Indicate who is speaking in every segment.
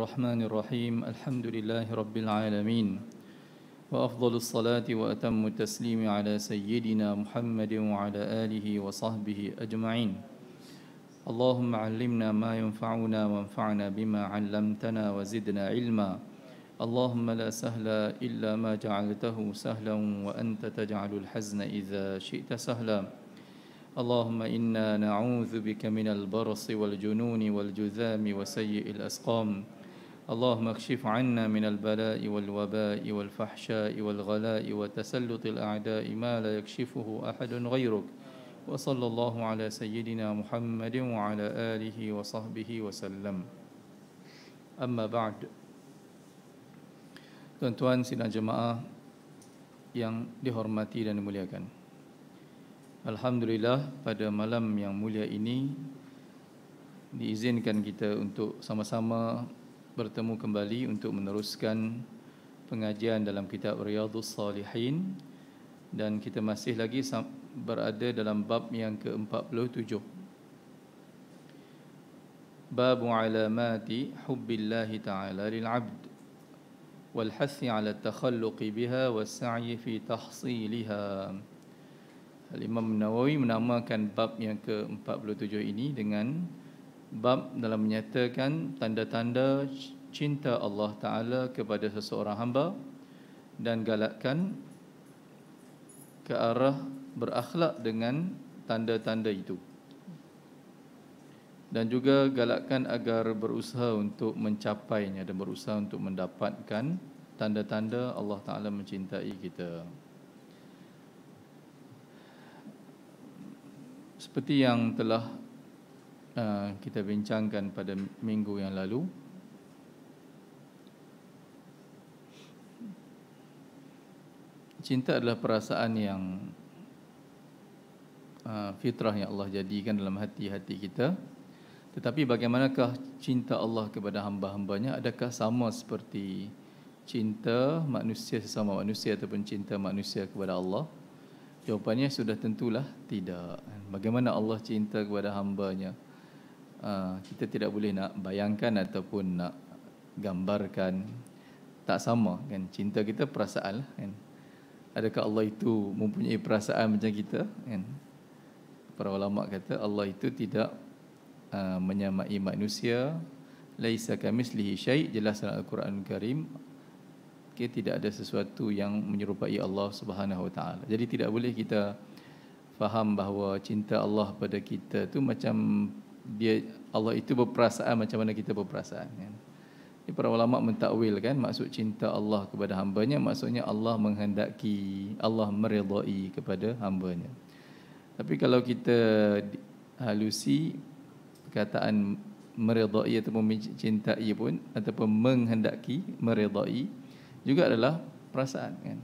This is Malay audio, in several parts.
Speaker 1: الرحمن الرحيم الحمد لله رب العالمين وأفضل الصلاة وأتم التسليم على سيدنا محمد وعلى آله وصحبه أجمعين اللهم علمنا ما ينفعنا وانفعنا بما علمتنا وزدنا علما اللهم لا سهل إلا ما جعلته سهلا وأنت تجعل الحزن إذا شئت سهلا اللهم إنا نعوذ بك من البرص والجنون والجذام وسيء الأسقام اللهم اكشف عنا من البلاء والوباء والفحشاء والغلاء وتسلط الأعداء ما لا يكشفه أحد غيرك وصلى الله على سيدنا محمد وعلى آله وصحبه وسلم أما بعد. Tuan-tuan sidang jemaah yang dihormati dan dimuliakan, Alhamdulillah pada malam yang mulia ini diizinkan kita untuk sama-sama bertemu kembali untuk meneruskan pengajian dalam kitab Riyadhus Salihin, dan kita masih lagi berada dalam bab yang ke-47, bab alamati hubbillahi ta'ala lil'abd wal hathi 'ala at-takhalluq biha was-sa'yi fi tahsiliha. Al-Imam Nawawi menamakan bab yang ke-47 ini dengan bab dalam menyatakan tanda-tanda cinta Allah Ta'ala kepada seseorang hamba dan galakkan ke arah berakhlak dengan tanda-tanda itu, dan juga galakkan agar berusaha untuk mencapainya dan berusaha untuk mendapatkan tanda-tanda Allah Ta'ala mencintai kita. Seperti yang telah kita bincangkan pada minggu yang lalu, cinta adalah perasaan yang fitrah yang Allah jadikan dalam hati-hati kita. Tetapi bagaimanakah cinta Allah kepada hamba-hambanya? Adakah sama seperti cinta manusia sesama manusia ataupun cinta manusia kepada Allah? Jawapannya sudah tentulah tidak. Bagaimana Allah cinta kepada hambanya? Kita tidak boleh nak bayangkan ataupun nak gambarkan. Tak sama kan? Cinta kita perasaan lah kan? Adakah Allah itu mempunyai perasaan macam kita kan? Para ulama kata Allah itu tidak menyamai manusia. Laisa kamitslihi syai', jelas dalam Al-Quran Karim. Tidak ada sesuatu yang menyerupai Allah Subhanahu Wa Taala. Jadi tidak boleh kita faham bahawa cinta Allah pada kita tu macam Allah itu berperasaan macam mana kita berperasaan kan? Jadi para ulama mentakwil kan, maksud cinta Allah kepada hambanya maksudnya Allah menghendaki, Allah meridai kepada hambanya. Tapi kalau kita halusi perkataan meridai ataupun mencintai pun ataupun menghendaki, meridai juga adalah perasaan kan.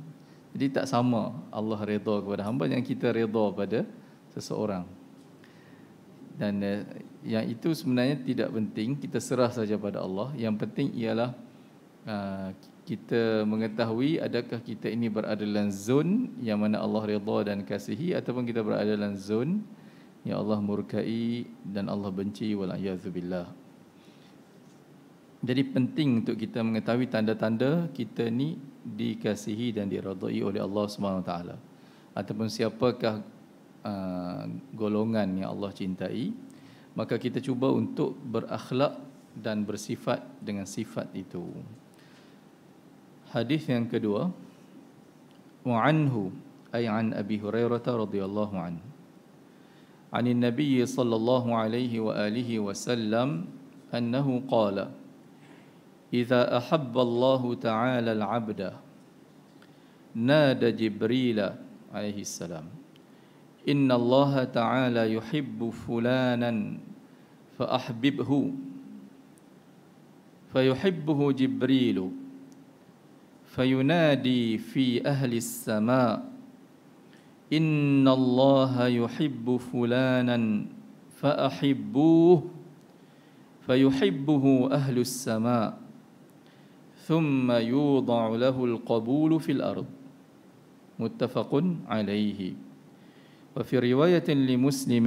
Speaker 1: Jadi tak sama Allah redha kepada hamba yang kita redha pada seseorang. Dan yang itu sebenarnya tidak penting, kita serah saja pada Allah. Yang penting ialah kita mengetahui adakah kita ini berada dalam zon yang mana Allah redha dan kasihi, ataupun kita berada dalam zon yang Allah murkai dan Allah benci, wal-a'yadzubillah. Jadi penting untuk kita mengetahui tanda-tanda kita ni dikasihi dan diridai oleh Allah Subhanahu Wa Taala, ataupun siapakah golongan yang Allah cintai, maka kita cuba untuk berakhlak dan bersifat dengan sifat itu. Hadis yang kedua, wa anhu ay an Abi Hurairah radhiyallahu anhu عن النبي صلى الله عليه وآله وسلم أنه قال إذا أحب الله تعالى العبد نادى جبريل عليه السلام إن الله تعالى يحب فلانا فأحببه فيحبه جبريل فينادي في أهل السماء إن الله يحب فلانا فأحبوه فيحبه أهل السماء ثم يوضع له القبول في الأرض متفق عليه. وفي رواية لمسلم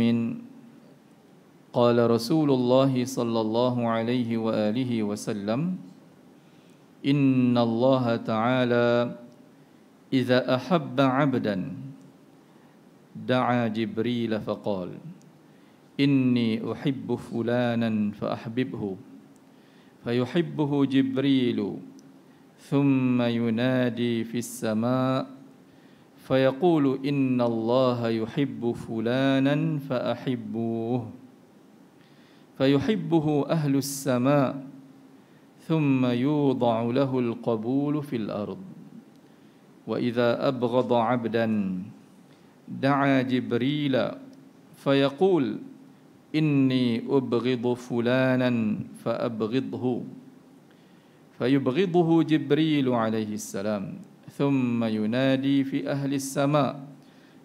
Speaker 1: Qala Rasulullah sallallahu alaihi wa alihi wasallam, Inna Allah Ta'ala idza ahabba 'abdan da'a Jibril faqala inni uhibbu fulanan fa ahbibhu fayuhibbuhu Jibril thumma yunadi fis sama' fayaqulu inna Allah yuhibbu fulanan fa ahibbuhu fayuhibbuhu ahlus sama' thumma yudha'u lahu al-qabulu fil ard wa idza abghadha 'abdan da'a Jibril fayaqul inni ubghidu fulanan faabghidhu fayubghidhuhu Jibril alaihi salam thumma yunadi fi ahli as-sama'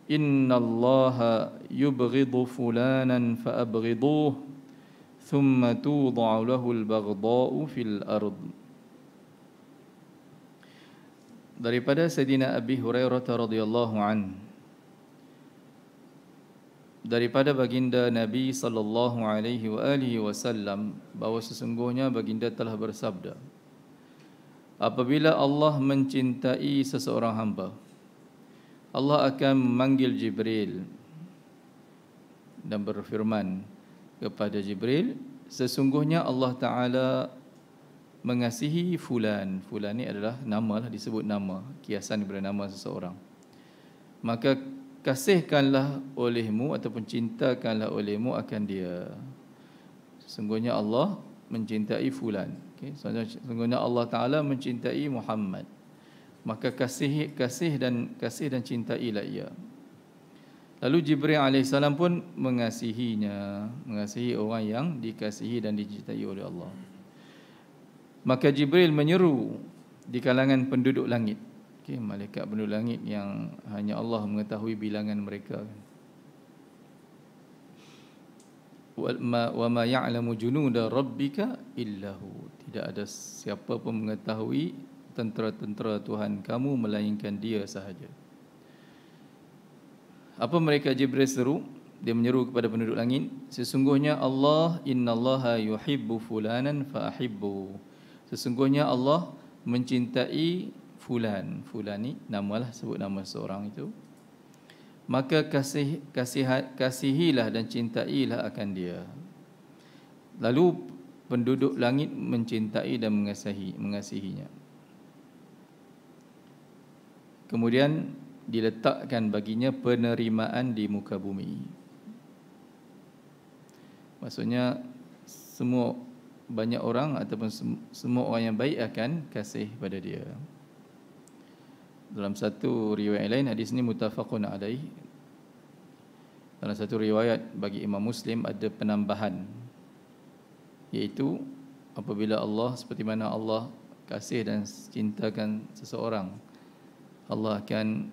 Speaker 1: inna Allaha yubghidu fulanan faabghidhuhu thumma tudha'u lahu al-baghdha'u fil ard. Daripada Sayyidina Abi Hurairah radhiyallahu anhu, daripada baginda Nabi sallallahu alaihi wa alihi wasallam, bahawa sesungguhnya baginda telah bersabda, apabila Allah mencintai seseorang hamba, Allah akan memanggil Jibril dan berfirman kepada Jibril, sesungguhnya Allah Ta'ala mengasihi fulan. Fulan ni adalah nama lah, disebut nama, kiasan daripada nama seseorang. Maka kasihkanlah olehmu ataupun cintakanlah olehmu akan dia. Sesungguhnya Allah mencintai fulan. Okay? Sesungguhnya Allah Ta'ala mencintai Muhammad. Maka kasih dan cintailah ia. Lalu Jibril AS pun mengasihinya, mengasihi orang yang dikasihi dan dicintai oleh Allah. Maka Jibril menyeru di kalangan penduduk langit. Okay, malaikat penduduk langit yang hanya Allah mengetahui bilangan mereka. Wa ma ya'lamu junuda rabbika illahu. Tidak ada siapa pun mengetahui tentera-tentera Tuhan kamu melainkan Dia sahaja. Apa mereka Jibril seru? Dia menyeru kepada penduduk langit, sesungguhnya Allah, innallaha yuhibbu fulanan fa ahibbu. Sesungguhnya Allah mencintai fulan. Fulan ni namalah, sebut nama seorang itu. Maka kasihilah dan cintailah akan dia. Lalu penduduk langit mencintai dan mengasihinya. Kemudian diletakkan baginya penerimaan di muka bumi. Maksudnya banyak orang ataupun semua orang yang baik akan kasih pada dia. Dalam satu riwayat lain, hadis ini muttafaqun alaih. Dalam satu riwayat bagi Imam Muslim ada penambahan, iaitu apabila Allah, seperti mana Allah kasih dan cintakan seseorang, Allah akan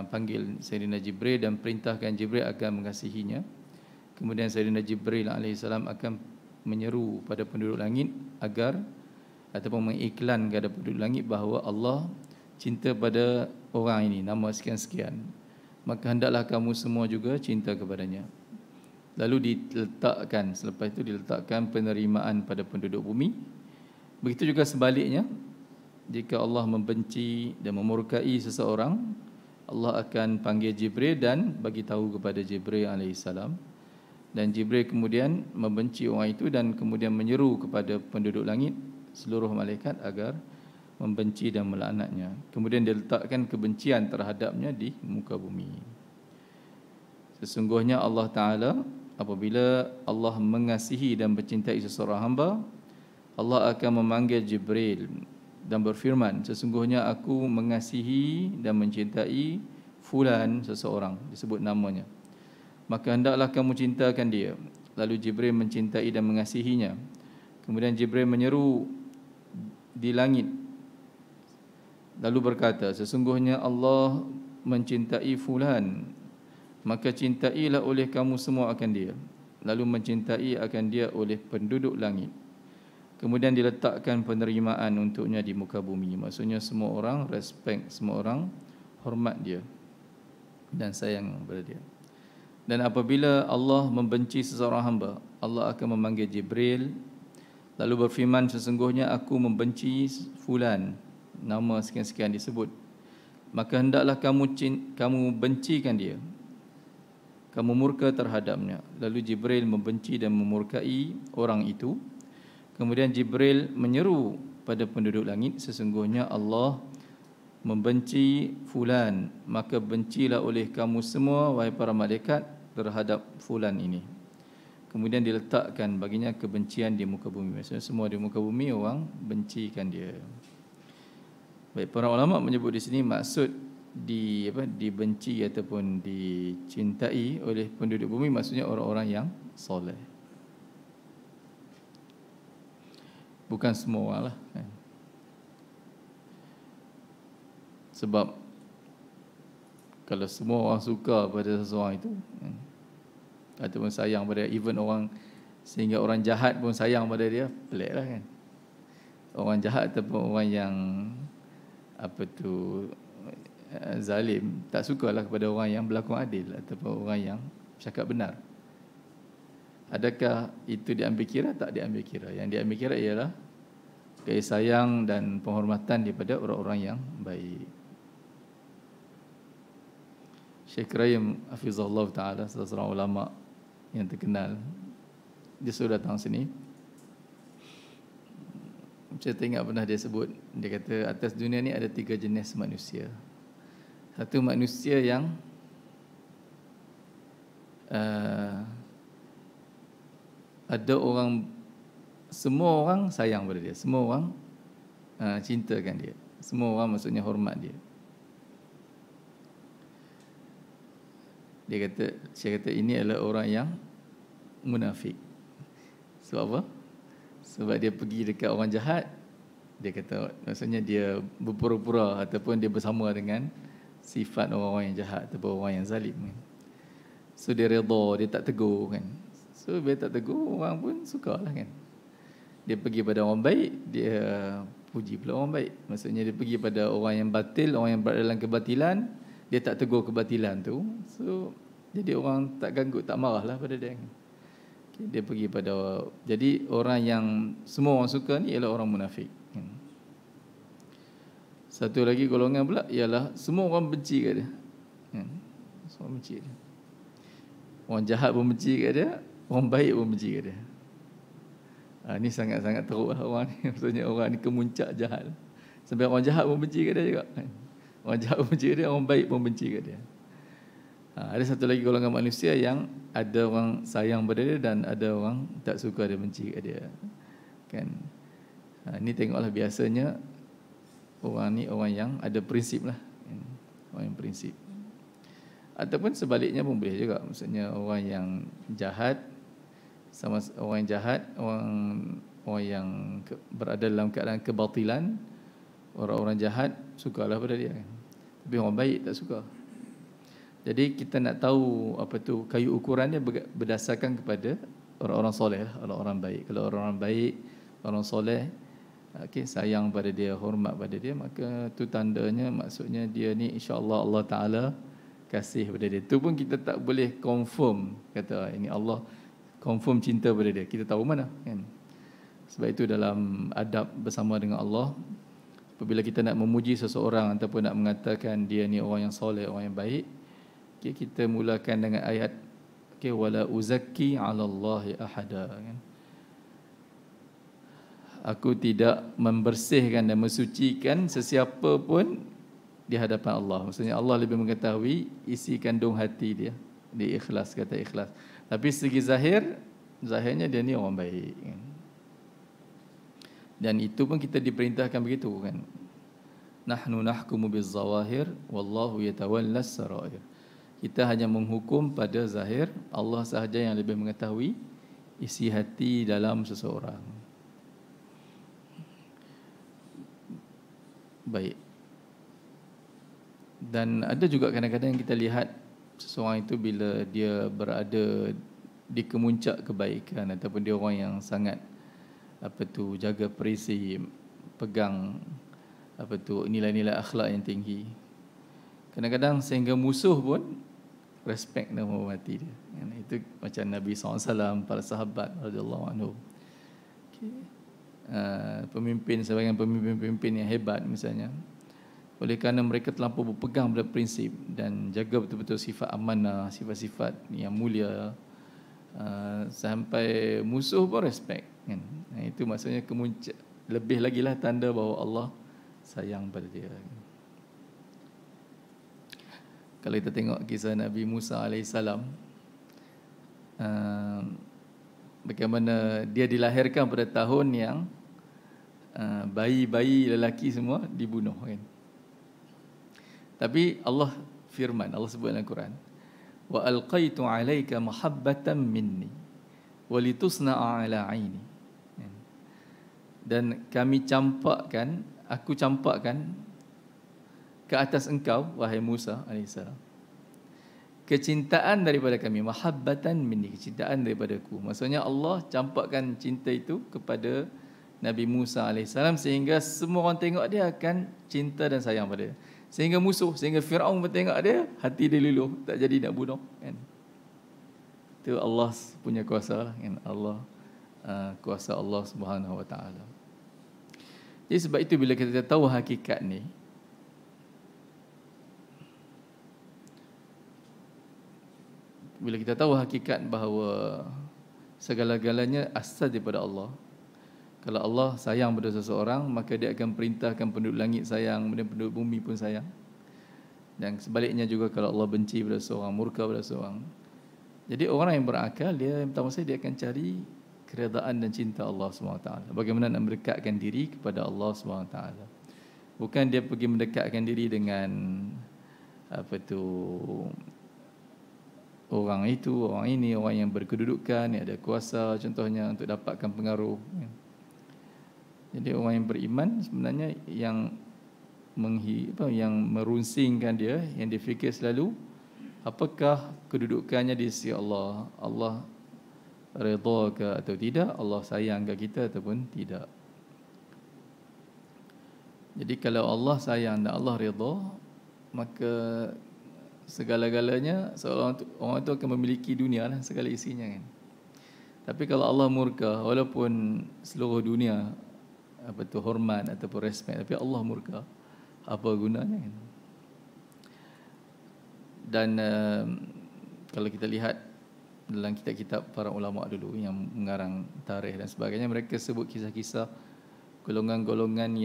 Speaker 1: panggil Sayyidina Jibril dan perintahkan Jibril akan mengasihinya. Kemudian Sayyidina Jibril AS akan menyeru pada penduduk langit agar ataupun mengiklan kepada penduduk langit bahawa Allah cinta pada orang ini, nama sekian-sekian, maka hendaklah kamu semua juga cinta kepadanya. Lalu selepas itu diletakkan penerimaan pada penduduk bumi. Begitu juga sebaliknya, jika Allah membenci dan memurkai seseorang, Allah akan panggil Jibril dan bagi tahu kepada Jibril AS. Dan Jibril kemudian membenci orang itu dan kemudian menyeru kepada penduduk langit, seluruh malaikat, agar membenci dan melaknatnya. Kemudian dia letakkan kebencian terhadapnya di muka bumi. Sesungguhnya Allah Ta'ala, apabila Allah mengasihi dan mencintai seseorang hamba, Allah akan memanggil Jibril dan berfirman, sesungguhnya aku mengasihi dan mencintai fulan seseorang, disebut namanya, maka hendaklah kamu cintakan dia. Lalu Jibril mencintai dan mengasihinya. Kemudian Jibril menyeru di langit, lalu berkata, sesungguhnya Allah mencintai fulan, maka cintailah oleh kamu semua akan dia. Lalu mencintai akan dia oleh penduduk langit. Kemudian diletakkan penerimaan untuknya di muka bumi. Maksudnya semua orang respect, semua orang hormat dia dan sayang kepada dia. Dan apabila Allah membenci seseorang hamba, Allah akan memanggil Jibril lalu berfirman, sesungguhnya aku membenci fulan, nama sekian-sekian disebut, maka hendaklah kamu bencikan dia, kamu murka terhadapnya. Lalu Jibril membenci dan memurkai orang itu. Kemudian Jibril menyeru pada penduduk langit, sesungguhnya Allah membenci fulan, maka bencilah oleh kamu semua wahai para malaikat terhadap fulan ini. Kemudian diletakkan baginya kebencian di muka bumi. Maksudnya semua di muka bumi orang bencikan dia. Baik, para ulama menyebut di sini maksud dibenci ataupun dicintai oleh penduduk bumi maksudnya orang-orang yang soleh. Bukan semua orang lah kan. Sebab kalau semua orang suka pada seseorang itu kan, ataupun sayang pada even orang, sehingga orang jahat pun sayang pada dia, pelik lah kan. Orang jahat ataupun orang yang zalim tak sukalah kepada orang yang berlakon adil ataupun orang yang cakap benar. Adakah itu diambil kira? Tak diambil kira. Yang diambil kira ialah kasih sayang dan penghormatan daripada orang-orang yang baik. Syekh Rahim hafizahullah ta'ala, salah seorang ulama yang terkenal, dia sudah datang sini. Saya teringat pernah dia sebut, dia kata atas dunia ni ada 3 jenis manusia. Satu manusia yang ada orang, semua orang sayang pada dia, semua orang cintakan dia, semua orang maksudnya hormat dia. Saya kata ini adalah orang yang munafik. Sebab apa? Sebab dia pergi dekat orang jahat, dia kata maksudnya dia berpura-pura ataupun dia bersama dengan sifat orang-orang yang jahat ataupun orang yang zalim kan. So dia redha, dia tak tegur kan. So bila tak tegur, orang pun sukalah kan. Dia pergi pada orang baik, dia puji pula orang baik. Maksudnya dia pergi pada orang yang batil, orang yang berada dalam kebatilan, dia tak tegur kebatilan tu. So jadi orang tak ganggu, tak marahlah pada dia. Okay, dia pergi pada, jadi orang yang semua orang suka ni ialah orang munafik. Satu lagi golongan pula ialah semua orang benci kat dia. Semua benci kat dia. Orang jahat pun benci kat dia, orang baik pun benci kat dia. Ni sangat-sangat teruk lah orang ni. Maksudnya orang ni kemuncak jahat. Sampai orang jahat pun benci kat dia juga. Orang jahat pun benci kat dia, orang baik pun benci kat dia. Ada satu lagi golongan manusia yang ada orang sayang pada dia dan ada orang tak suka dia, benci kat dia. Kan? Ni tengoklah biasanya orang ni orang yang ada prinsip lah. Orang yang prinsip. Ataupun sebaliknya pun boleh juga. Maksudnya orang yang jahat sama orang yang jahat, orang yang berada dalam keadaan kebatilan, orang-orang jahat sukalah pada dia. Tapi orang baik tak suka. Jadi kita nak tahu kayu ukurannya berdasarkan kepada orang-orang soleh lah, orang-orang baik. Kalau orang-orang baik, orang soleh, sayang pada dia, hormat pada dia, maka tu tandanya, maksudnya dia ni insya-Allah Allah Taala kasih pada dia. Tu pun kita tak boleh confirm kata ini Allah confirm cinta pada dia. Kita tahu mana kan. Sebab itu dalam adab bersama dengan Allah, apabila kita nak memuji seseorang ataupun nak mengatakan dia ni orang yang soleh, orang yang baik, kita mulakan dengan ayat wala uzakki 'ala Allahi ahada kan. Aku tidak membersihkan dan mensucikan sesiapa pun di hadapan Allah. Maksudnya Allah lebih mengetahui isi kandung hati dia. Dia ikhlas, kata ikhlas. Tapi segi zahirnya dia ni orang baik kan. Dan itu pun kita diperintahkan begitu kan. Nahnu nahkumu biz-zawahir wallahu yatawallas sarair. Kita hanya menghukum pada zahir, Allah sahaja yang lebih mengetahui isi hati dalam seseorang. Baik. Dan ada juga kadang-kadang kita lihat seseorang itu bila dia berada di kemuncak kebaikan ataupun dia orang yang sangat jaga prinsip, pegang nilai-nilai akhlak yang tinggi. Kadang-kadang sehingga musuh pun respect dan menghormati dia. Itu macam Nabi SAW, para sahabat radhiyallahu anhum. Pemimpin, sebagian pemimpin-pemimpin yang hebat misalnya, oleh kerana mereka terlampau berpegang pada prinsip dan jaga betul-betul sifat amanah, sifat-sifat yang mulia, sampai musuh pun respect kan. Itu maksudnya lebih lagi lah tanda bahawa Allah sayang pada dia. Kalau kita tengok kisah Nabi Musa alaihissalam, bagaimana dia dilahirkan pada tahun yang bayi-bayi lelaki semua dibunuh kan. Tapi Allah firman, Allah sebut dalam Quran, wa alqaitu alayka mahabbatan minni wa litusna'a ala aini. Dan aku campakkan ke atas engkau wahai Musa alaihissalam kecintaan daripada kami, mahabbatan minni, kecintaan daripadaku. Maksudnya Allah campakkan cinta itu kepada Nabi Musa alaihissalam sehingga semua orang tengok dia akan cinta dan sayang pada dia. Sehingga Firaun bertengok dia, hati dia luluh, tak jadi nak bunuh kan. Itu Allah punya kuasa lah kan. Allah kuasa Allah Subhanahu wa taala. Jadi sebab itu bila kita tahu hakikat ni, bila kita tahu hakikat bahawa segala-galanya asal daripada Allah. Kalau Allah sayang pada seseorang, maka dia akan perintahkan penduduk langit sayang, kemudian penduduk bumi pun sayang. Dan sebaliknya juga kalau Allah benci pada seseorang, murka pada seseorang. Jadi orang yang berakal, dia pertama sekali dia akan cari keredaan dan cinta Allah SWT. Bagaimana nak mendekatkan diri kepada Allah SWT. Bukan dia pergi mendekatkan diri dengan orang itu, orang ini, orang yang berkedudukan, yang ada kuasa contohnya untuk dapatkan pengaruh. Jadi orang yang beriman sebenarnya yang merunsingkan dia, yang dia fikir selalu, apakah kedudukannya di sisi Allah, Allah redha ke atau tidak, Allah sayang ke kita ataupun tidak. Jadi kalau Allah sayang dan Allah redha, maka segala-galanya seorang itu akan memiliki dunia lah, segala isinya kan. Tapi kalau Allah murka, walaupun seluruh dunia hormat ataupun respect, tapi Allah murka, apa gunanya kan? Dan kalau kita lihat dalam kitab-kitab para ulama dulu yang mengarang tarikh dan sebagainya, mereka sebut kisah-kisah golongan-golongan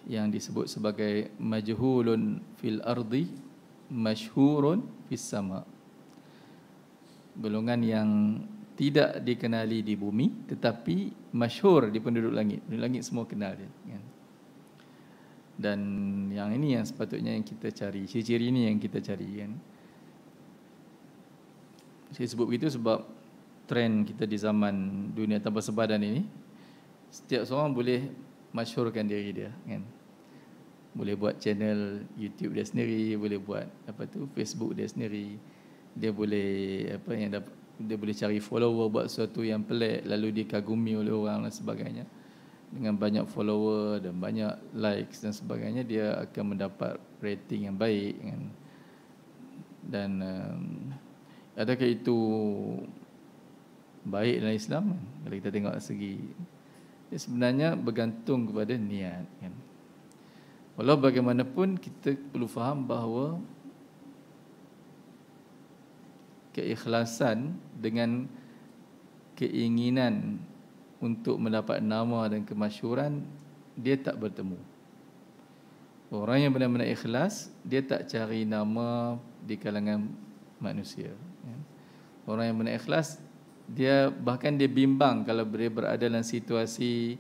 Speaker 1: yang disebut sebagai majhulun fil ardi masyhurun fis sama. Golongan yang tidak dikenali di bumi tetapi masyhur di penduduk langit. Penduduk langit semua kenal dia kan? Dan yang ini yang sepatutnya yang kita cari, ciri-ciri ini yang kita cari kan. Saya sebut begitu sebab trend kita di zaman dunia tanpa sebadan ini, setiap seorang boleh masyhurkan diri dia kan. Boleh buat channel YouTube dia sendiri, boleh buat Facebook dia sendiri. Dia boleh dia boleh cari follower, buat sesuatu yang pelik lalu dikagumi oleh orang dan sebagainya. Dengan banyak follower dan banyak likes dan sebagainya, dia akan mendapat rating yang baik kan. Dan adakah itu baik dalam Islam? Kalau kita tengok segi, sebenarnya bergantung kepada niat kan. Walau bagaimanapun kita perlu faham bahawa keikhlasan dengan keinginan untuk mendapat nama dan kemasyhuran, dia tak bertemu. Orang yang benar-benar ikhlas, dia tak cari nama di kalangan manusia. Orang yang benar ikhlas, dia bahkan dia bimbang kalau dia berada dalam situasi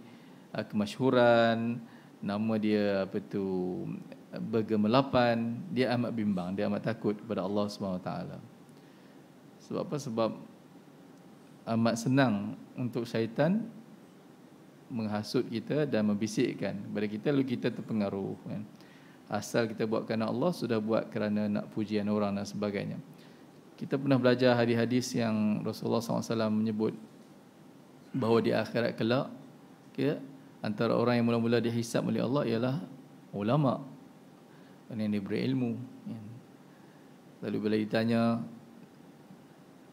Speaker 1: kemasyhuran, nama dia bergemelapan, dia amat bimbang, dia amat takut kepada Allah SWT. Sebab apa? Sebab amat senang untuk syaitan menghasut kita dan membisikkan kepada kita, lalu kita terpengaruh kan. Asal kita buat kerana Allah, sudah buat kerana nak pujian orang dan sebagainya. Kita pernah belajar hadis-hadis yang Rasulullah SAW menyebut bahawa di akhirat kelak, antara orang yang mula-mula dihisab oleh Allah ialah ulama, orang yang diberi ilmu. Lalu bila ditanya,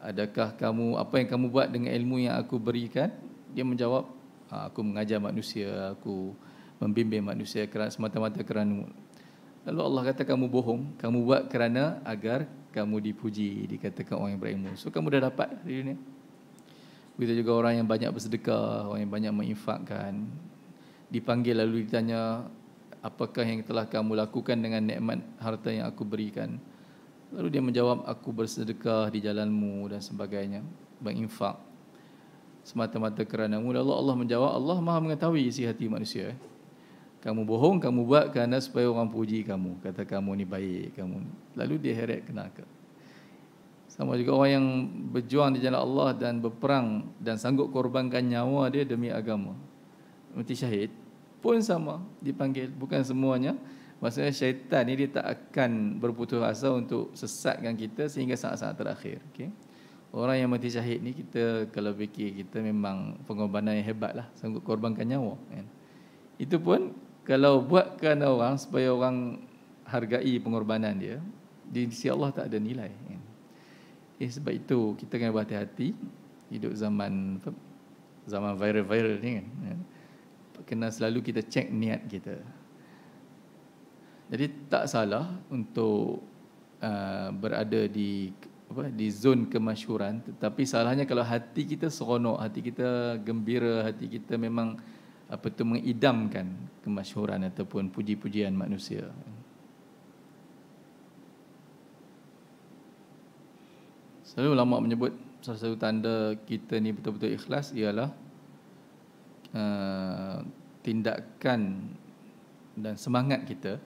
Speaker 1: adakah kamu, apa yang kamu buat dengan ilmu yang aku berikan? Dia menjawab, aku mengajar manusia, aku membimbing manusia semata-mata kerana. Lalu Allah kata, kamu bohong, kamu buat kerana agar kamu dipuji, dikatakan orang yang berilmu. So kamu dah dapat di dunia. Begitu juga orang yang banyak bersedekah, orang yang banyak menginfakkan, dipanggil lalu ditanya, apakah yang telah kamu lakukan dengan nikmat harta yang aku berikan? Lalu dia menjawab, aku bersedekah di jalanmu dan sebagainya, menginfak semata-mata kerana-Mu. Lalu Allah menjawab, Allah Maha mengetahui isi hati manusia. Kamu bohong, kamu buat kerana supaya orang puji kamu, kata kamu ni baik, kamu. Lalu dia heret ke neraka. Sama juga orang yang berjuang di jalan Allah dan berperang dan sanggup korbankan nyawa dia demi agama, mati syahid pun sama, dipanggil. Bukan semuanya. Maksudnya syaitan ni dia tak akan berputus asa untuk sesatkan kita sehingga saat-saat terakhir. Okay? Orang yang mati syahid ni, kita kalau fikir, kita memang pengorbanan yang hebat lah, sanggup korbankan nyawa, kan? Itu pun kalau buat kerana orang, supaya orang hargai pengorbanan dia, di sisi Allah tak ada nilai, kan? Sebab itu kita kena berhati-hati. Hidup zaman viral-viral ni, kan? Kena selalu kita cek niat kita. Jadi tak salah untuk berada di zon kemasyhuran, tetapi salahnya kalau hati kita seronok, hati kita gembira, hati kita memang mengidamkan kemasyhuran ataupun puji-pujian manusia. Selalu ulama menyebut salah satu tanda kita ni betul-betul ikhlas ialah tindakan dan semangat kita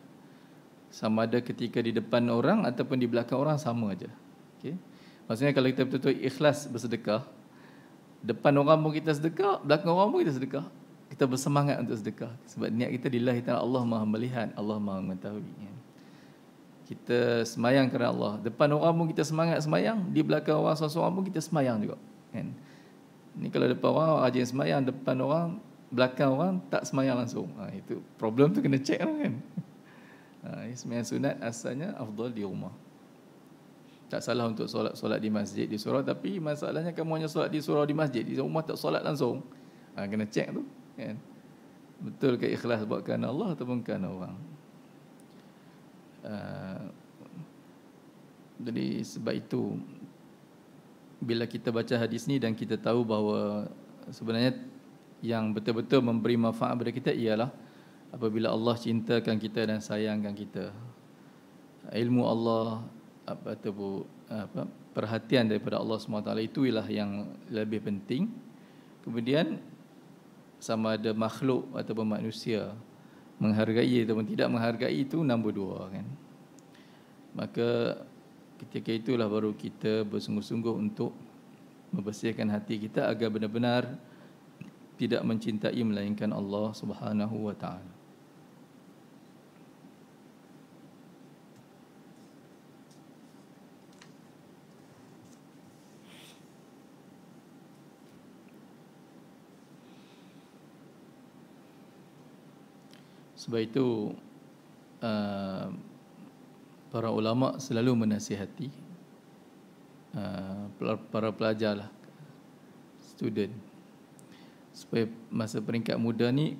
Speaker 1: sama ada ketika di depan orang ataupun di belakang orang sama aja. Okey. Maksudnya kalau kita betul-betul ikhlas bersedekah, depan orang pun kita sedekah, belakang orang pun kita sedekah. Kita bersemangat untuk sedekah sebab niat kita lillahi ta'ala, Allah Maha melihat, Allah Maha mengetahui. Kita semayang kerana Allah. Depan orang pun kita semangat semayang, di belakang orang seorang-seorang pun kita semayang juga, kan? Ni kalau depan orang rajin semayang, depan orang, belakang orang tak semayang langsung. Itu problem tu kena check lah, kan? Sembahyang sunat asalnya afdal di rumah. Tak salah untuk solat di masjid, di surau, tapi masalahnya kamu hanya solat di surau, di masjid, di rumah tak solat langsung. Kena check tu, kan? Betul ke ikhlas buat kerana Allah ataupun kerana orang? Jadi sebab itu bila kita baca hadis ni dan kita tahu bahawa sebenarnya yang betul-betul memberi manfaat kepada kita ialah apabila Allah cintakan kita dan sayangkan kita. Ilmu Allah, perhatian daripada Allah SWT itu ialah yang lebih penting. Kemudian sama ada makhluk ataupun manusia menghargai ataupun tidak menghargai, itu nombor dua, kan? Maka ketika itulah baru kita bersungguh-sungguh untuk membersihkan hati kita agar benar-benar tidak mencintai melainkan Allah Subhanahu wa taala. Sebab itu para ulama selalu menasihati para pelajar lah, student, supaya masa peringkat muda ni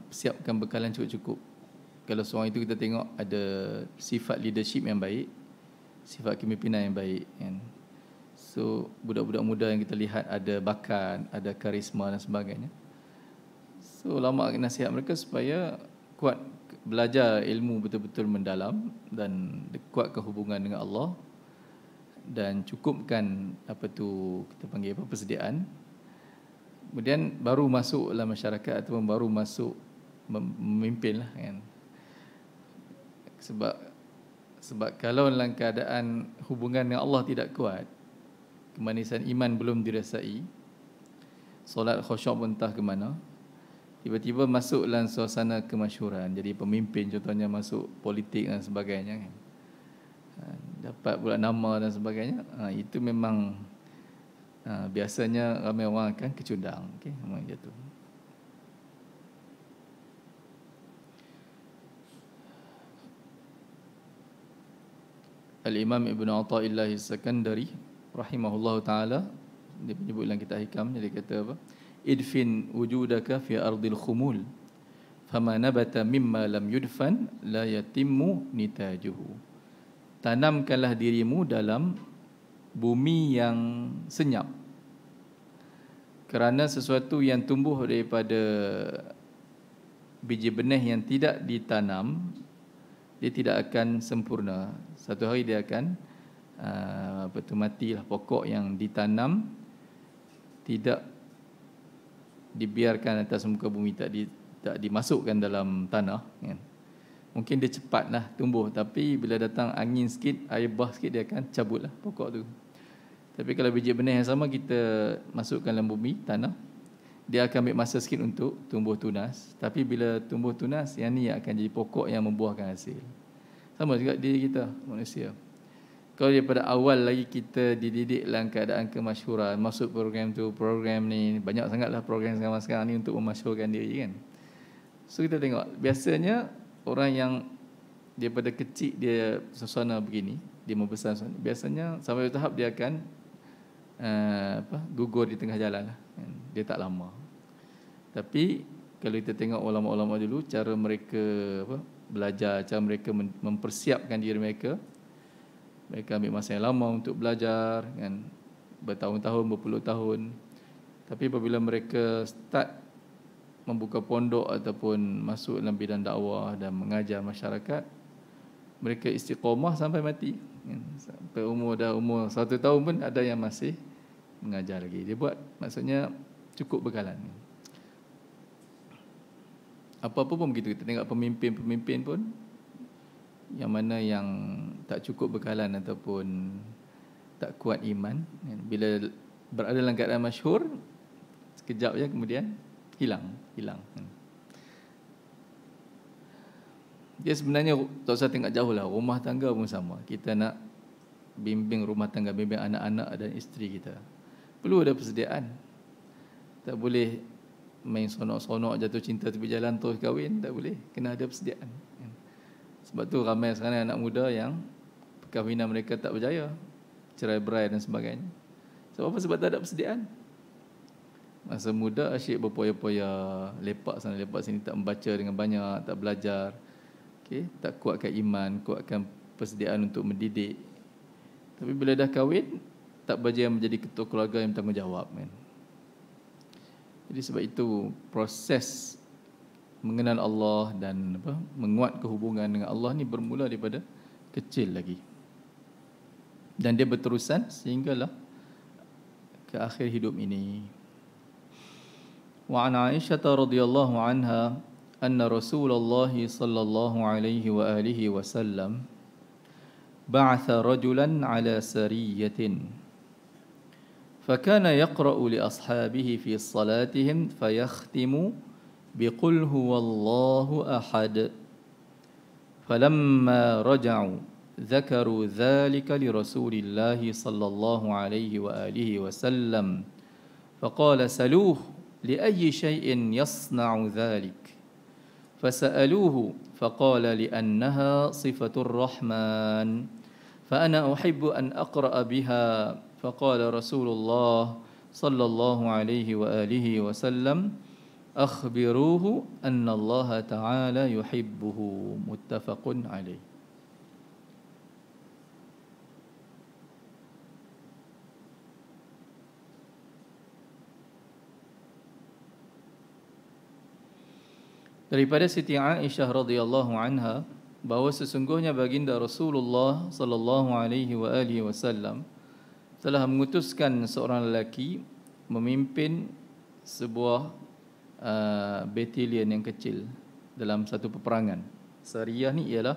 Speaker 1: siapkan bekalan cukup-cukup. Kalau seorang itu kita tengok ada sifat leadership yang baik, sifat kepimpinan yang baik, kan? So budak-budak muda yang kita lihat ada bakat, ada karisma dan sebagainya. So ulama nasihat mereka supaya kuat belajar ilmu betul-betul mendalam dan kuatkan hubungan dengan Allah dan cukupkan kita panggil persediaan. Kemudian baru masuk dalam masyarakat ataupun baru masuk memimpin lah, kan? Sebab kalau dalam keadaan hubungan dengan Allah tidak kuat, kemanisan iman belum dirasai, solat khusyuk pun entah ke mana, tiba-tiba masuk dalam suasana kemasyhuran, jadi pemimpin, contohnya masuk politik dan sebagainya, kan? Dapat pula nama dan sebagainya, itu memang biasanya ramai orang akan kecundang, okey, memang jatuh. Al-Imam Ibn Athaillah As-Sakandari rahimahullah ta'ala, dia menyebut dalam kitab Hikam, dia kata apa? Idfin wujudaka fi ardil khumul fama nabata mimma lam yudfan la yatimmu nitajuhu. Tanamkanlah dirimu dalam bumi yang senyap, kerana sesuatu yang tumbuh daripada biji benih yang tidak ditanam, dia tidak akan sempurna. Satu hari dia akan matilah. Pokok yang ditanam tidak dibiarkan atas muka bumi, tak dimasukkan dalam tanah, kan? Mungkin dia cepatlah tumbuh, tapi bila datang angin sikit, air bah sikit, dia akan cabutlah pokok tu. Tapi kalau biji benih yang sama kita masukkan dalam bumi, tanah, dia akan ambil masa sikit untuk tumbuh tunas. Tapi bila tumbuh tunas, yang ni akan jadi pokok yang membuahkan hasil. Sama juga diri kita, manusia. Kalau daripada awal lagi kita dididik dalam keadaan kemasyhuran, masuk program tu, program ni, banyak sangatlah program sekarang ni untuk memasyhurkan diri, kan. So kita tengok, biasanya orang yang daripada kecil dia suasana begini, dia membesar suasana, biasanya sampai tahap dia akan gugur di tengah jalan lah, kan? Dia tak lama. Tapi kalau kita tengok ulama-ulama dulu, cara mereka belajar, cara mereka mempersiapkan diri mereka, mereka ambil masa yang lama untuk belajar, kan, bertahun-tahun, berpuluh tahun. Tapi apabila mereka start membuka pondok ataupun masuk dalam bidang dakwah dan mengajar masyarakat, mereka istiqamah sampai mati, kan. Sampai umur 1 tahun pun ada yang masih mengajar lagi. Dia buat, maksudnya cukup bekalan. Apa-apa pun begitu. Kita tengok pemimpin-pemimpin pun, yang mana yang tak cukup bekalan ataupun tak kuat iman, bila berada dalam keadaan masyhur, sekejap je kemudian hilang. Dia sebenarnya tak usah tengok jauh lah, rumah tangga pun sama. Kita nak bimbing rumah tangga, bimbing anak-anak dan isteri kita, perlu ada persediaan. Tak boleh main sonok-sonok, jatuh cinta tepi jalan terus kahwin, tak boleh. Kena ada persediaan. Sebab tu ramai sekarang anak muda yang perkahwinan mereka tak berjaya, cerai-berai dan sebagainya. Sebab apa? Sebab tak ada persediaan. Masa muda asyik berpoya-poya, lepak sana lepak sini, tak membaca dengan banyak, tak belajar, okay? Tak kuatkan iman, kuatkan persediaan untuk mendidik. Tapi bila dah kahwin, tak berjaya menjadi ketua keluarga yang bertanggungjawab, kan? Jadi sebab itu proses mengenal Allah dan menguatkan hubungan dengan Allah ni bermula daripada kecil lagi, dan dia berterusan sehinggalah ke akhir hidup ini. Wa an Aisyah radhiyallahu anha anna Rasulullah sallallahu alaihi wa alihi wasallam ba'atha rajulan ala sariyatin فكان يقرأ لأصحابه في صلاتهم فيختم بقل هو الله أحد فلما رجعوا ذكروا ذلك لرسول الله صلى الله عليه وآله وسلم فقال سلوه لأي شيء يصنع ذلك فسألوه فقال لأنها صفة الرحمن فأنا أحب أن أقرأ بها فقال رسول الله صلى الله عليه وآله وسلم أخبروه أن الله تعالى يحبه متفق عليه. Daripada Siti Aisyah radhiyallahu anha bahawa sesungguhnya baginda Rasulullah sallallahu alaihi wa alihi wasallam telah mengutuskan seorang lelaki memimpin sebuah batalion yang kecil dalam satu peperangan. Sariyah ni ialah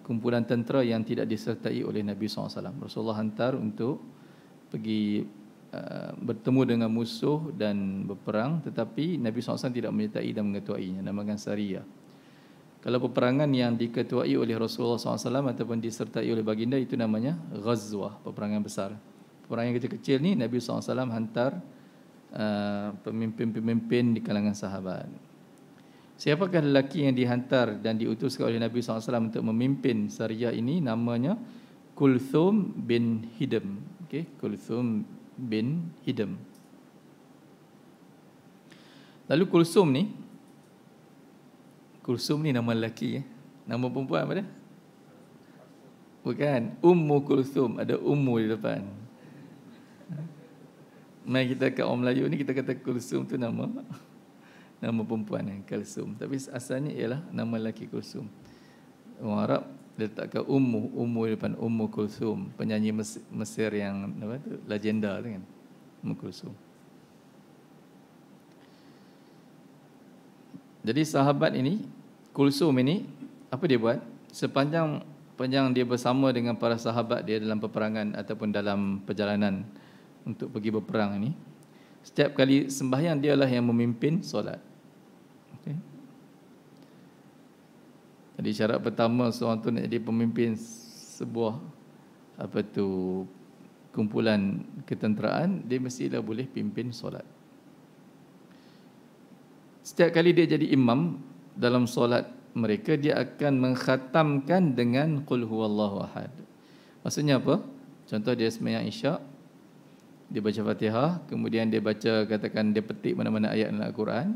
Speaker 1: kumpulan tentera yang tidak disertai oleh Nabi SAW. Rasulullah hantar untuk pergi bertemu dengan musuh dan berperang, tetapi Nabi SAW tidak menyertai dan mengetuainya, namakan Sariyah. Kalau peperangan yang diketuai oleh Rasulullah SAW ataupun disertai oleh baginda, itu namanya Ghazwah, peperangan besar. Peperangan kecil-kecil ni Nabi SAW hantar pemimpin-pemimpin di kalangan sahabat. Siapakah lelaki yang dihantar dan diutus oleh Nabi SAW untuk memimpin Sariyah ini? Namanya Kulthum bin Hidam. Okey, Kulthum bin Hidam. Lalu Kulsum ni nama lelaki. Nama perempuan apa dia? Bukan. Ummu Kulthum. Ada Ummu di depan. Mari kita kat orang Melayu ni kita kata Kulsum tu nama perempuan Kulsum. Tapi asalnya ialah nama lelaki Kulsum. Orang Arab dia letakkan Ummu di depan, Ummu Kulsum, penyanyi Mesir yang apa tu, legenda tu kan. Ummu Kulsum. Jadi sahabat ini, Kulsum ini, apa dia buat? Sepanjang dia bersama dengan para sahabat dia dalam peperangan ataupun dalam perjalanan untuk pergi berperang ini, setiap kali sembahyang dialah yang memimpin solat. Okay. Jadi syarat pertama seorang tu nak jadi pemimpin sebuah kumpulan ketenteraan, dia mestilah boleh pimpin solat. Setiap kali dia jadi imam dalam solat mereka, dia akan mengkhatamkan dengan Qul huwallahu ahad. Maksudnya apa? Contoh dia sembahyang Isyak, dia baca Fatihah, kemudian dia baca, katakan dia petik mana-mana ayat dalam Al-Quran.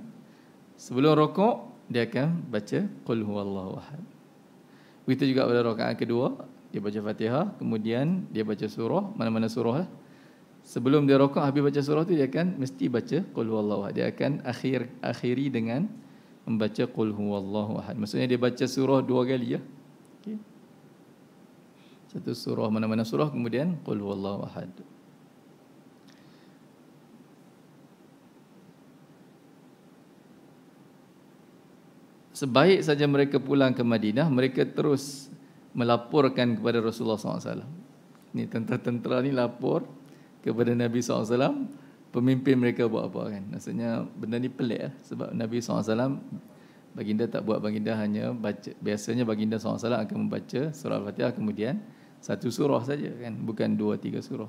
Speaker 1: Sebelum rokok, dia akan baca Qul huwallahu ahad. Begitu juga pada rakaat kedua, dia baca Fatihah, kemudian dia baca surah, mana-mana surah lah. Sebelum dia rokok, habis baca surah tu, dia akan mesti baca Qul huwallahu ahad. Dia akan akhiri dengan membaca Qul huwallahu ahad. Maksudnya dia baca surah 2 kali ya. Okay. Satu surah, mana-mana surah, kemudian Qul huwallahu ahad. Sebaik saja mereka pulang ke Madinah, mereka terus melaporkan kepada Rasulullah SAW. Ni tentera-tentera ni lapor kepada Nabi SAW, pemimpin mereka buat apa kan. Maksudnya benda ni pelik lah. Sebab Nabi SAW, baginda tak buat, baginda hanya baca. Biasanya baginda SAW akan membaca surah Al-Fatihah, kemudian satu surah saja kan, bukan 2-3 surah.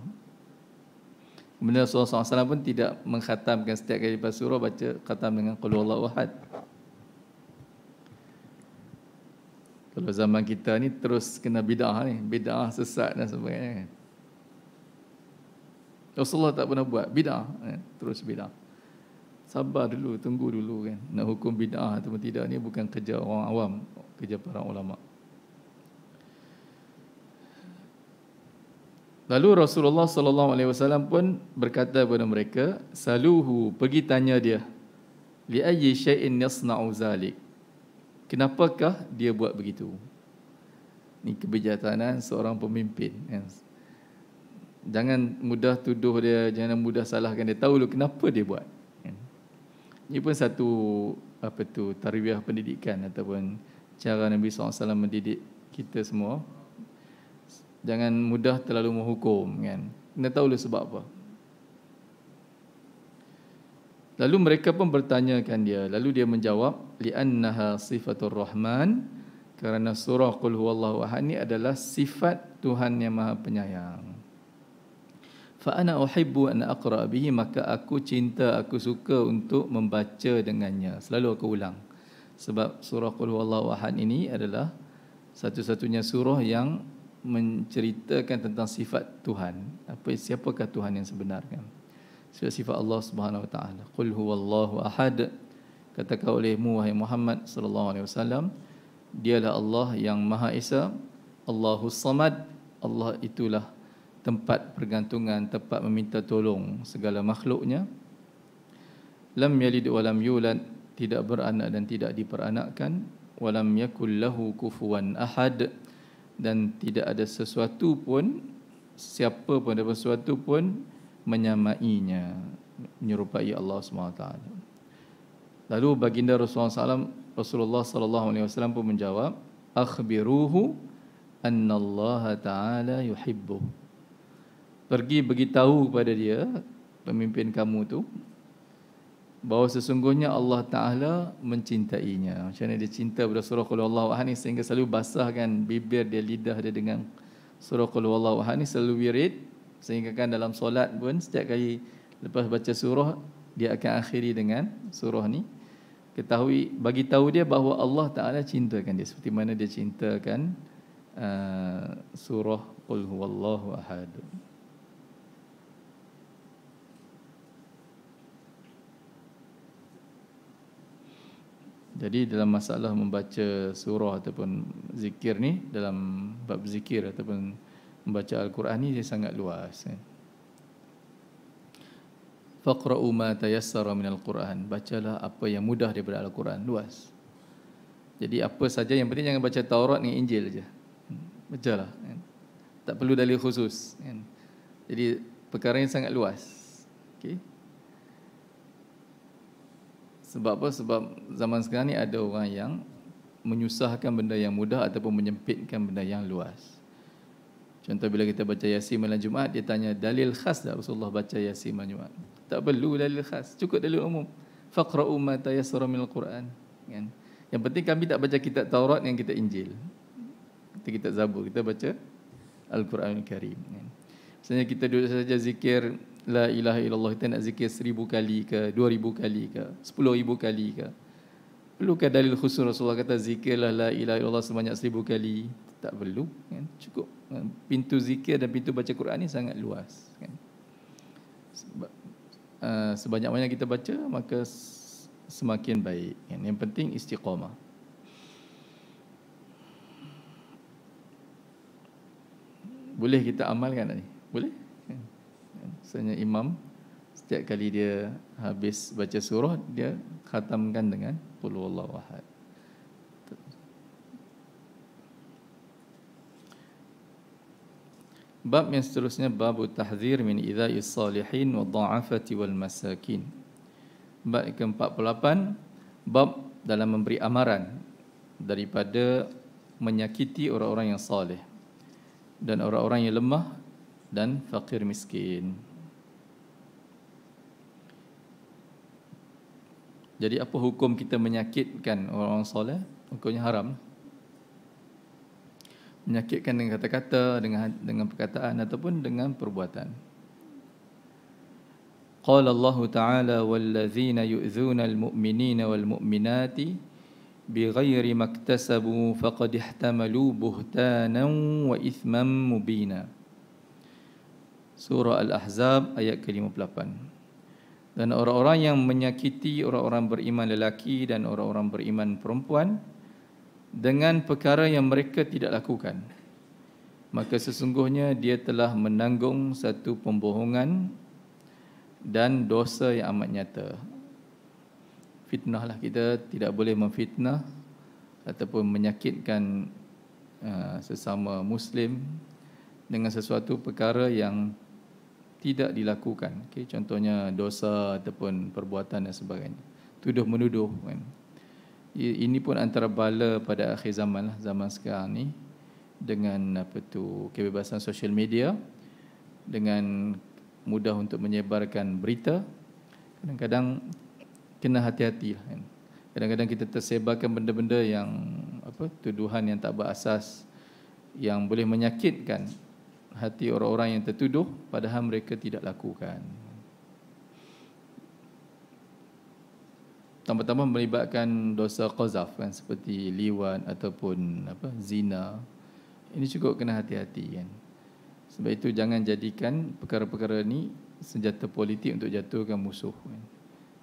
Speaker 1: Kemudian Rasulullah SAW pun tidak mengkhatamkan setiap kali lepas surah baca khatam dengan Qul huwallahu ahad. Kalau zaman kita ni terus kena bid'ah ni, bid'ah sesat dan sebagainya kan. Rasulullah tak pernah buat bid'ah, terus bid'ah. Sabar dulu, tunggu dulu kan. Nak hukum bid'ah atau tidak ni bukan kerja orang awam, kerja para ulama. Lalu Rasulullah sallallahu alaihi wasallam pun berkata kepada mereka, saluhu, pergi tanya dia, li ayyi syai'in yasna'u zalik. Kenapakah dia buat begitu? Ni kebijaksanaan seorang pemimpin kan. Jangan mudah tuduh dia, jangan mudah salahkan dia. Tahu dulu kenapa dia buat. Ini pun satu tarbiyah pendidikan ataupun cara Nabi SAW mendidik kita semua. Jangan mudah terlalu menghukum kan. Kena tahu dulu sebab apa. Lalu mereka pun bertanyakan dia. Lalu dia menjawab, li'annaha sifatur rahman, kerana surah Qul huwallahu ahad ni adalah sifat Tuhan yang Maha Penyayang. Fa ana uhibbu an aqra bihi, maka aku cinta, aku suka untuk membaca dengannya. Selalu aku ulang. Sebab surah Qul huwallahu ahad ini adalah satu-satunya surah yang menceritakan tentang sifat Tuhan. Siapakah Tuhan yang sebenar kan? Sifat Allah Subhanahu wa taala. Qul huwallahu ahad. Katakan olehmu wahai Muhammad sallallahu alaihi wasallam, dialah Allah yang Maha Esa, Allahus Samad. Allah itulah tempat pergantungan, tempat meminta tolong segala makhluknya. Lam yalid wa lam yulad, tidak beranak dan tidak diperanakkan. Wa lam yakul lahu kufuwan ahad, dan tidak ada sesuatu pun, siapa pun ada sesuatu pun menyamainya, menyerupai Allah SWT. Lalu baginda Rasulullah SAW pun menjawab, akhbiruhu anna Allah Ta'ala yuhibbuh. Pergi beritahu kepada dia, pemimpin kamu tu, bahawa sesungguhnya Allah Ta'ala mencintainya. Macam mana dia cinta pada surah Qul huwallahu ahad ni, sehingga selalu basahkan bibir dia, lidah dia dengan surah Qul huwallahu ahad ni, selalu wirid. Sehingga kan dalam solat pun setiap kali lepas baca surah, dia akan akhiri dengan surah ni. bagi tahu dia bahawa Allah Ta'ala cintakan dia seperti mana dia cintakan surah Qul Huwallahu Ahad. Jadi dalam masalah membaca surah ataupun zikir ni, dalam bab zikir ataupun membaca Al-Quran ni dia sangat luas. Faqra'u ma tayassara minal Quran. Bacalah apa yang mudah daripada Al-Quran. Luas. Jadi apa saja, yang penting jangan baca Taurat dengan Injil je. Bacalah. Tak perlu dalil khusus. Jadi perkara yang sangat luas. Okay. Sebab apa? Sebab zaman sekarang ni ada orang yang menyusahkan benda yang mudah ataupun menyempitkan benda yang luas. Contoh bila kita baca Yasin malam Jumaat, dia tanya dalil khas tak Rasulullah baca Yasin malam Jumaat? Tak perlu dalil khas, cukup dalil umum. Faqra'u ma tayassara minal Quran. Kan? Yang penting kami tak baca kitab Taurat yang kita Injil. Kita kitab Zabur, kita baca Al-Quranul Karim. Kan? Misalnya kita duduk saja zikir La ilaha illallah, kita nak zikir 1000 kali ke, 2000 kali ke, 10,000 kali ke. Perlukah dalil khusus Rasulullah kata zikirlah la ilaha illallah sebanyak 1000 kali? Tak perlu. Kan? Cukup. Pintu zikir dan pintu baca Quran ni sangat luas. Kan? Sebanyak-banyak kita baca, maka semakin baik. Kan? Yang penting istiqamah. Boleh kita amalkan tak ni? Boleh? Misalnya imam setiap kali dia habis baca surah, dia khatamkan dengan Qul Huwallahu Ahad. Bab yang seterusnya, babu tahdzir min idza'is salihin wa dha'afati wal masakin. Bab ke-48, bab dalam memberi amaran daripada menyakiti orang-orang yang saleh dan orang-orang yang lemah dan fakir miskin. Jadi apa hukum kita menyakitkan orang-orang soleh? Hukumnya haram. Menyakitkan dengan kata-kata, dengan perkataan ataupun dengan perbuatan. Qala Allah Ta'ala wallazina yu'dzuna al-mu'minina wal-mu'minati bighairi maktasabu faqad ihtamalu buhtanan wa ithman mubina. Surah Al-Ahzab ayat ke-58. Dan orang-orang yang menyakiti orang-orang beriman lelaki dan orang-orang beriman perempuan dengan perkara yang mereka tidak lakukan, maka sesungguhnya dia telah menanggung satu pembohongan dan dosa yang amat nyata. Fitnahlah, kita tidak boleh memfitnah ataupun menyakitkan sesama Muslim dengan sesuatu perkara yang tidak dilakukan. Okay, contohnya dosa ataupun perbuatan dan sebagainya. Tuduh menuduh. Kan. Ini pun antara bala pada akhir zaman lah, zaman sekarang ni, dengan kebebasan sosial media, dengan mudah untuk menyebarkan berita. Kadang-kadang kena hati-hati lah. Kan. Kadang-kadang kita tersebarkan benda-benda yang tuduhan yang tak berasas, yang boleh menyakitkan hati orang-orang yang tertuduh padahal mereka tidak lakukan. Tambah-tambah melibatkan dosa qazaf, kan, seperti liwat ataupun zina. Ini cukup kena hati-hati, kan. Sebab itu jangan jadikan perkara-perkara ni senjata politik untuk jatuhkan musuh, kan.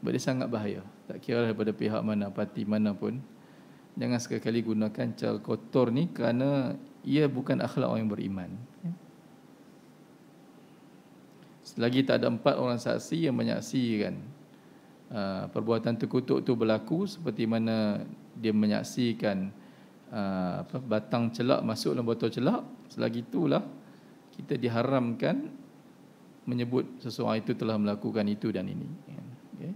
Speaker 1: Sebab dia sangat bahaya. Tak kira daripada pihak mana, parti mana pun, jangan sekali-kali gunakan cara kotor ni kerana ia bukan akhlak orang yang beriman, kan. Selagi tak ada 4 orang saksi yang menyaksikan perbuatan terkutuk itu berlaku, seperti mana dia menyaksikan batang celak masuk dalam botol celak, selagi itulah kita diharamkan menyebut seseorang itu telah melakukan itu dan ini. Okay.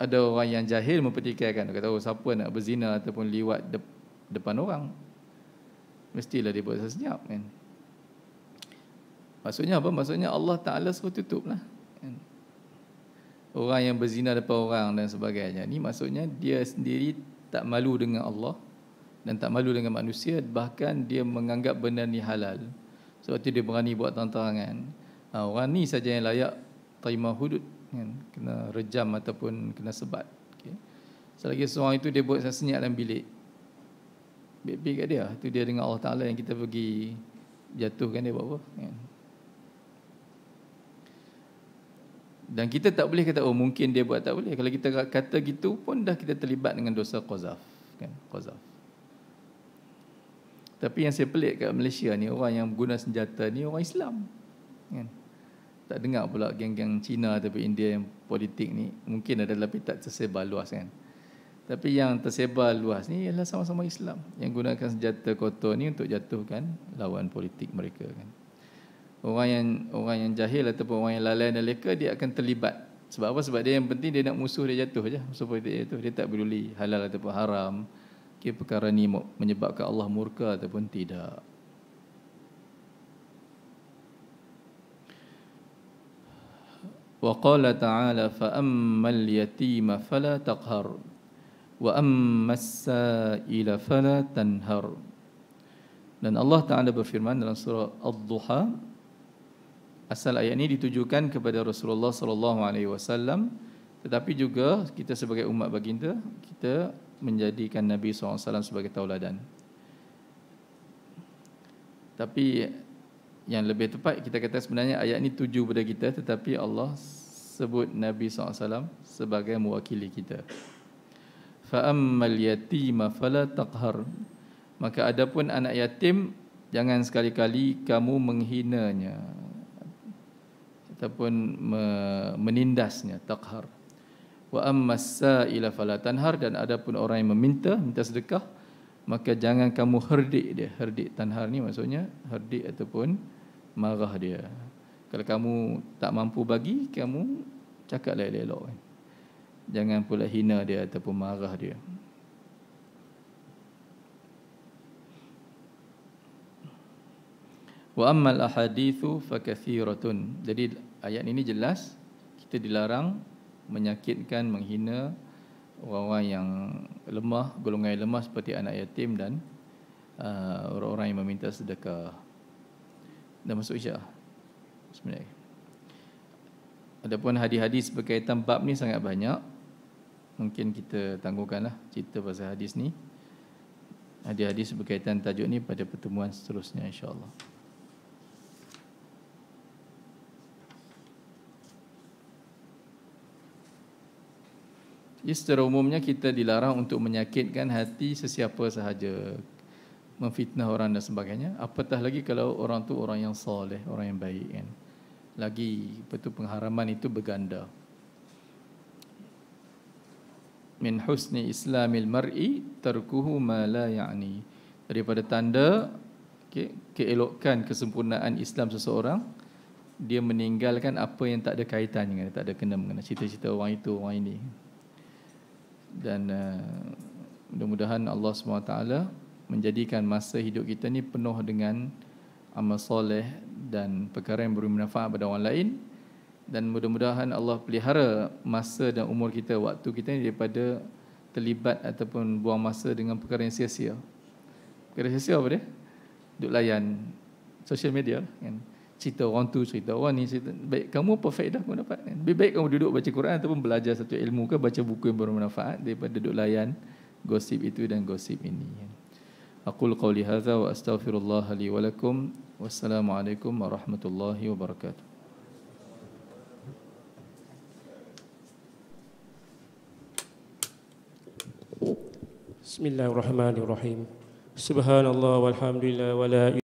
Speaker 1: Ada orang yang jahil mempertikaikan, kata siapa nak berzina ataupun liwat depan orang, mestilah dia buat senyap, kan. Maksudnya apa? Maksudnya Allah Ta'ala suruh tutup lah. Orang yang berzina depan orang dan sebagainya, ni maksudnya dia sendiri tak malu dengan Allah dan tak malu dengan manusia, bahkan dia menganggap benda ni halal. Sebab tu dia berani buat terang-terangan. Orang ni saja yang layak terima hudud kan? Kena rejam ataupun kena sebat. Okay. Selagi seorang itu dia buat senyap dalam bilik, baik-baik kat dia, tu dia dengan Allah Ta'ala yang kita pergi jatuhkan dia buat apa, kan? Dan kita tak boleh kata, oh mungkin dia buat, tak boleh. Kalau kita kata gitu pun dah kita terlibat dengan dosa qazaf, kan? Qazaf. Tapi yang saya pelik kat Malaysia ni, orang yang guna senjata ni orang Islam, kan? Tak dengar pula geng-geng Cina ataupun India yang politik ni, mungkin ada tapi tak tersebar luas, kan? Tapi yang tersebar luas ni ialah sama-sama Islam yang gunakan senjata kotor ni untuk jatuhkan lawan politik mereka, kan? Orang yang jahil ataupun orang yang lalai dan leka, dia akan terlibat. Sebab apa? Sebab dia yang penting dia nak musuh dia jatuh je. Musuh politik dia jatuh. Dia tak peduli halal ataupun haram. Okay, perkara ni menyebabkan Allah murka ataupun tidak. Wa qala ta'ala fa ammal yatima fala taqhar wa ammas sa'ila fala tanhar. Dan Allah Ta'ala berfirman dalam surah Ad-Duha, asal ayat ini ditujukan kepada Rasulullah sallallahu alaihi wasallam, tetapi juga kita sebagai umat baginda, kita menjadikan Nabi SAW sebagai tauladan. Tapi yang lebih tepat kita kata sebenarnya ayat ini tuju pada kita, tetapi Allah sebut Nabi SAW sebagai mewakili kita. Fa ammal yatima fala taqhar. Maka adapun anak yatim, jangan sekali-kali kamu menghinanya ataupun menindasnya, taqhar. Wa ammas sa'ila fala tanhar. Dan adapun orang yang minta sedekah, maka jangan kamu herdik dia. Herdik, tanhar ni maksudnya herdik ataupun marah dia. Kalau kamu tak mampu bagi, kamu cakap elok-elok, kan? Jangan pula hina dia ataupun marah dia. Wa ammal ahadithu fakathiratun. Jadi ayat ini jelas kita dilarang menyakitkan, menghina orang-orang yang lemah, golongan yang lemah seperti anak yatim dan orang-orang yang meminta sedekah. Dah masuk Isyak sebenarnya. Adapun hadis-hadis berkaitan bab ni sangat banyak. Mungkin kita tangguhkanlah cerita pasal hadis ni, hadis-hadis berkaitan tajuk ni pada pertemuan seterusnya, insya-Allah. Secara umumnya kita dilarang untuk menyakitkan hati sesiapa sahaja, memfitnah orang dan sebagainya. Apatah lagi kalau orang tu orang yang soleh, orang yang baik, kan? Lagi pengharaman itu berganda. Min husni islamil mar'i tarkuhu ma la ya'ni. Daripada tanda keelokan, kesempurnaan Islam seseorang, dia meninggalkan apa yang tak ada kaitan dengan, tak ada kena mengena cita-cita orang itu, orang ini. Dan mudah-mudahan Allah SWT menjadikan masa hidup kita ni penuh dengan amal soleh dan perkara yang beri manfaat pada orang lain. Dan mudah-mudahan Allah pelihara masa dan umur kita, waktu kita ni, daripada terlibat ataupun buang masa dengan perkara yang sia-sia. Perkara sia-sia apa dia? Duk layan social media, kan? Cerita orang tu, cerita orang ni, cerita. Baik, kamu apa faedah kamu dapat, kan? Lebih baik kamu duduk baca Quran ataupun belajar satu ilmu ke, baca buku yang bermanfaat, daripada duduk layan gosip itu dan gosip ini, kan? Aqul qawli hadza wa astaghfirullah li wa lakum. Wassalamualaikum warahmatullahi wabarakatuh.
Speaker 2: Bismillahirrahmanirrahim. Subhanallah walhamdulillah wa la